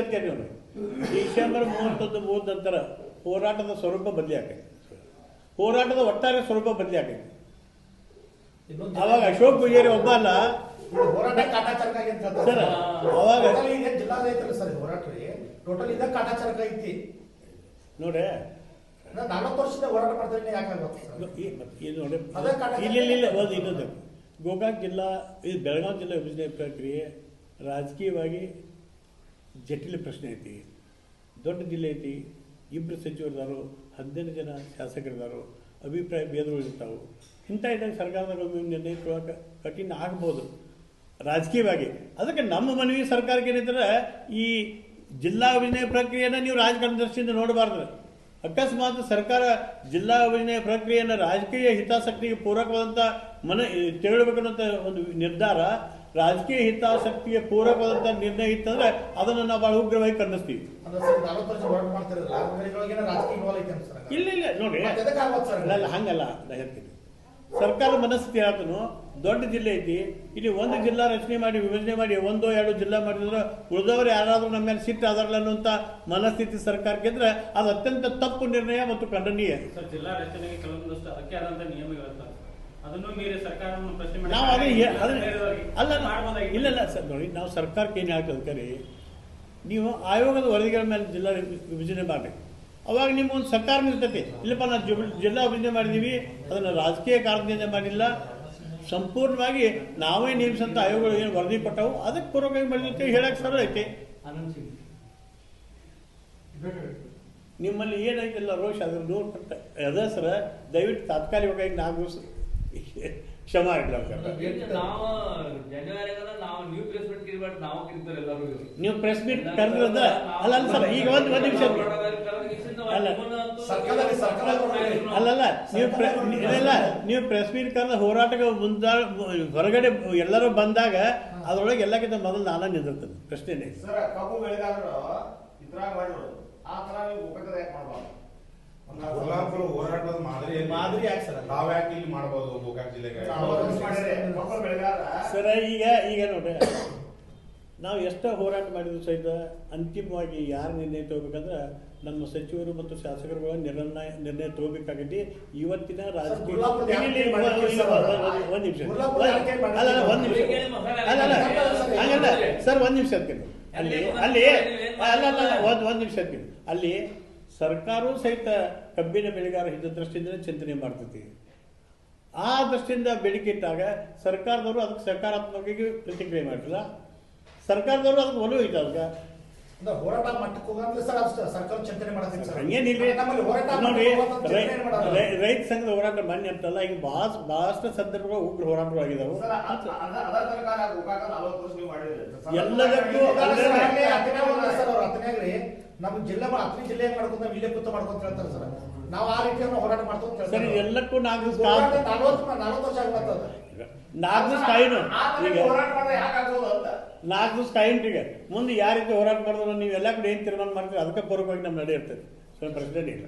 ಅದಕ್ಕೆ ನೋಡಿ ಡಿಸೆಂಬರ್ 31 ನಂತರ ಹೋರಾಟದ ಸ್ವರೂಪ ಬದಲಿ ಆಗೈತೆ, ಹೋರಾಟದ ಒಟ್ಟಾರೆ ಸ್ವರೂಪ ಬದಲಿ ಆಗೈತೆ. ಅವಾಗ ಅಶೋಕ್ ಪೂಜಾರಿ ಒಬ್ಬ ಅಲ್ಲ ಹೋರಾಟ ಕಾಟಾಚಾರಕ ಸರ್, ಅವಾಗ ಜಿಲ್ಲಾಡಳಿತ ಸರ್ ಹೋರಾಟ ಟೋಟಲ್ ಇದ ಕಾಟಾಚಾರಕ ಐತಿ ನೋಡ್ರಿ 40 ವರ್ಷದ ಹೋರಾಟ ಮಾಡ್ತಾರೆ ಯಾಕಾಗುತ್ತೆ ನೋಡಿ ಇಲ್ಲ ಒಂದು ಇನ್ನೊಂದು ಗೋಕಾಕ್ ಜಿಲ್ಲಾ ಇದು ಬೆಳಗಾವಿ ಜಿಲ್ಲಾ ವಿಭಜನೆ ಪ್ರಕ್ರಿಯೆ ರಾಜಕೀಯವಾಗಿ ಜಟಿಲ ಪ್ರಶ್ನೆ ಐತಿ. ದೊಡ್ಡ ಜಿಲ್ಲೆ ಐತಿ, ಇಬ್ಬರು ಸಚಿವರಿದಾರು, 18 ಜನ ಶಾಸಕರಿದಾರು, ಅಭಿಪ್ರಾಯ ಭೇದಗಳು ಇರ್ತಾವೆ. ಇಂಥ ಇದ್ದಾಗ ಸರ್ಕಾರದ ನಿರ್ಣಯ ತೊಗೊಳಕ್ಕೆ ಕಠಿಣ ಆಗ್ಬೋದು ರಾಜಕೀಯವಾಗಿ. ಅದಕ್ಕೆ ನಮ್ಮ ಮನವಿ ಸರ್ಕಾರಕ್ಕೆ ಏನಂದ್ರೆ ಈ ಜಿಲ್ಲಾ ವಿಭಜನೆ ಪ್ರಕ್ರಿಯೆಯನ್ನು ನೀವು ರಾಜಕಾರಣ ದೃಷ್ಟಿಯಿಂದ ನೋಡಬಾರ್ದು. ಅಕಸ್ಮಾತ್ ಸರ್ಕಾರ ಜಿಲ್ಲಾ ವಿಭಜನೆ ಪ್ರಕ್ರಿಯೆಯನ್ನು ರಾಜಕೀಯ ಹಿತಾಸಕ್ತಿಗೆ ಪೂರಕವಾದಂಥ ತೆರಳಬೇಕನ್ನೋಂಥ ಒಂದು ನಿರ್ಧಾರ, ರಾಜಕೀಯ ಹಿತಾಸಕ್ತಿಗೆ ಪೂರಕವಾದಂಥ ನಿರ್ಣಯ ಇತ್ತಂದ್ರೆ ಅದನ್ನು ನಾವು ಭಾಳ ಉಗ್ರವಾಗಿ ಖಂಡಿಸ್ತೀವಿ. ಇಲ್ಲ ನೋಡಿ ಅಲ್ಲ ಹಂಗಲ್ಲ ನಾ ಹೇಳ್ತೀನಿ. ಸರ್ಕಾರದ ಮನಸ್ಥಿತಿ ಹೇಳ್ತಾನು, ದೊಡ್ಡ ಜಿಲ್ಲೆ ಐತಿ, ಇಲ್ಲಿ ಒಂದು ಜಿಲ್ಲಾ ರಚನೆ ಮಾಡಿ ವಿಭಜನೆ ಮಾಡಿ 1-2 ಜಿಲ್ಲಾ ಮಾಡಿದ್ರೆ ಉಳಿದವರು ಯಾರಾದ್ರೂ ನಮ್ಮ ಮೇಲೆ ಸಿಟ್ಟು ಆದಾರಲ್ಲ ಅನ್ನುವಂಥ ಮನಸ್ಥಿತಿ ಸರ್ಕಾರಕ್ಕೆ ಇದ್ರೆ ಅದು ಅತ್ಯಂತ ತಪ್ಪು ನಿರ್ಣಯ ಮತ್ತು ಖಂಡನೀಯ. ಜಿಲ್ಲಾ ರಚನೆಗೆ ಕೆಲವೊಂದಷ್ಟು ಅದಕ್ಕೆ ಆದಂತ ನಿಯಮಗಳಿರ್ತವೆ, ಅದನ್ನು ಮೀರಿ ಸರ್ಕಾರವನ್ನು ಪ್ರಶ್ನೆ ನಾವು ಅದೇ ಅಲ್ಲ ಇಲ್ಲ ಸರ್ ನೋಡಿ, ನಾವು ಸರ್ಕಾರಕ್ಕೆ ಏನು ಹೇಳ್ತದೆ, ನೀವು ಆಯೋಗದ ವರದಿಗಳ ಮೇಲೆ ಜಿಲ್ಲಾ ವಿಭಜನೆ ಮಾಡಿ, ಅವಾಗ ನಿಮ್ಮ ಒಂದು ಸರ್ಕಾರ ನಿರ್ತೈತಿ. ಇಲ್ಲಪ್ಪ ನಾವು ಜಿಲ್ಲಾ ವಿಭಜನೆ ಮಾಡಿದ್ದೀವಿ, ಅದನ್ನು ರಾಜಕೀಯ ಕಾರಣದಿಂದ ಮಾಡಿಲ್ಲ, ಸಂಪೂರ್ಣವಾಗಿ ನಾವೇ ನೇಮಿಸಂತ ಆಯೋಗಗಳು ಏನು ವರದಿ ಕೊಟ್ಟವು ಅದಕ್ಕೆ ಪೂರ್ವಕವಾಗಿ ಮಾಡಿರ್ತೇವೆ ಹೇಳಕ್ಕೆ ಸರಳ ಐತಿ. ನಿಮ್ಮಲ್ಲಿ ಏನೈತಿಲ್ಲ ರೋಷ ಅದ್ರ ನೋಡ್ಕೊಟ್ಟ ಅದ ಸರ, ದಯವಿಟ್ಟು ತಾತ್ಕಾಲಿಕವಾಗಿ 4 ದಿವಸ ಕ್ಷಮ ಇಡ್ಲ. ನೀವು ಪ್ರೆಸ್ ಮೀಟ್ ಕರೆದ್ರದ ಅಲ್ಲ ಸರ್, ಈಗ ಒಂದು ನಿಮಿಷ ಅಲ್ಲಲ್ಲ, ನೀವು ಪ್ರೆಸ್ ಮೀಟ್ ಕರೆದ ಹೋರಾಟಕ್ಕೆ ಹೊರಗಡೆ ಎಲ್ಲರೂ ಬಂದಾಗ ಅದ್ರೊಳಗೆ ಎಲ್ಲಕ್ಕಿಂತ ಮೊದಲು ನಾನ ನಿಂದಿರ್ತದೆ. ಪ್ರಶ್ನೆನೇ ಹೋರಾಟದ ಮಾದರಿ ತಾವ್ ಯಾಕೆ ಇಲ್ಲಿ ಮಾಡಬಹುದು ಗೋಕಾಕ್ ಜಿಲ್ಲೆಗೆ ಸರ? ಈಗ ನೋಡ್ರಿ, ನಾವು ಎಷ್ಟೋ ಹೋರಾಟ ಮಾಡಿದ್ರು ಸಹಿತ ಅಂತಿಮವಾಗಿ ಯಾರು ನಿರ್ಣಯ ತಗೋಬೇಕಂದ್ರೆ ನಮ್ಮ ಸಚಿವರು ಮತ್ತು ಶಾಸಕರುಗಳ ನಿರ್ಣಯ ತಗೋಬೇಕಾಗೈತಿ. ಇವತ್ತಿನ ರಾಜಕೀಯ ಒಂದ್ ನಿಮಿಷ ಹಂಗಲ್ಲ ಸರ್, ಒಂದ್ ನಿಮಿಷ ಅದಕ್ಕೆ ಅಲ್ಲಿ ಒಂದ್ ನಿಮಿಷ ಅದಕ್ಕೆ ಅಲ್ಲಿ ಸರ್ಕಾರವೂ ಸಹಿತ ಕಬ್ಬಿನ ಬೆಳೆಗಾರ ಹಿತದೃಷ್ಟಿಯಿಂದ ಚಿಂತನೆ ಮಾಡ್ತೈತಿ. ಆ ದೃಷ್ಟಿಯಿಂದ ಬೇಡಿಕೆ ಇಟ್ಟಾಗ ಸರ್ಕಾರದವರು ಅದಕ್ಕೆ ಸಕಾರಾತ್ಮಕವಾಗಿ ಪ್ರತಿಕ್ರಿಯೆ ಮಾಡಿಲ್ಲ, ಸರ್ಕಾರದವರು ಅದಕ್ಕೆ ಒಲವು ಐತೆ. ಅದಕ್ಕೆ ಹೋರಾಟ ಮಟ್ಟಕ್ಕೆ ಹೋಗಂದ್ರೆ ಸರ್ ಸರ್ಕಾರ ಚಿಂತನೆ ಮಾಡ್ತೀನಿ ಸರ್. ಹಂಗೇನಿಲ್ಲ ನೋಡಿ, ರೈತ ಸಂಘದ ಹೋರಾಟ ಮಾನ್ಯ ಅಂತಲ್ಲ, ಈಗ ಬಹಳಷ್ಟು ಸಂದರ್ಭಗಳು ಉಗ್ರ ಹೋರಾಟಗಳಾಗಿದ್ದಾವೆ. ಎಲ್ಲದಕ್ಕೂ ನಮ್ಮ ಜಿಲ್ಲೆ 10 ಜಿಲ್ಲೆ ಮಾಡ್ಕೊಂಡು ನಾವು ಇಲ್ಲೇ ಕೂತ ಮಾಡ್ಕೊಂತ ಹೇಳ್ತಾರೆ ಸರ್. ನಾವು ಆ ರೀತಿ ಹೋರಾಟ ಮಾಡ್ಕೊಂತ ಸರಿ, ಎಲ್ಲಕ್ಕೂ 4 ದಿವಸ 40 ವರ್ಷ ಆಗ್ಬರ್ತದೆ. 4 ದಿವಸ ಕಾಯಿನು ಈಗ 4 ದಿವಸ ಕಾಯಿನ್ರಿ. ಈಗ ಮುಂದೆ ಯಾವ ರೀತಿ ಹೋರಾಟ ಮಾಡಿದ್ರು ನೀವು ಎಲ್ಲ ಕಡೆ ಏನು ತೀರ್ಮಾನ ಮಾಡ್ತೀವಿ ಅದಕ್ಕೆ ಪೂರ್ವಕವಾಗಿ ನಮ್ಮ ನಡೆ ಇರ್ತದೆ. ಪ್ರಶ್ನೆ ಇಲ್ಲ.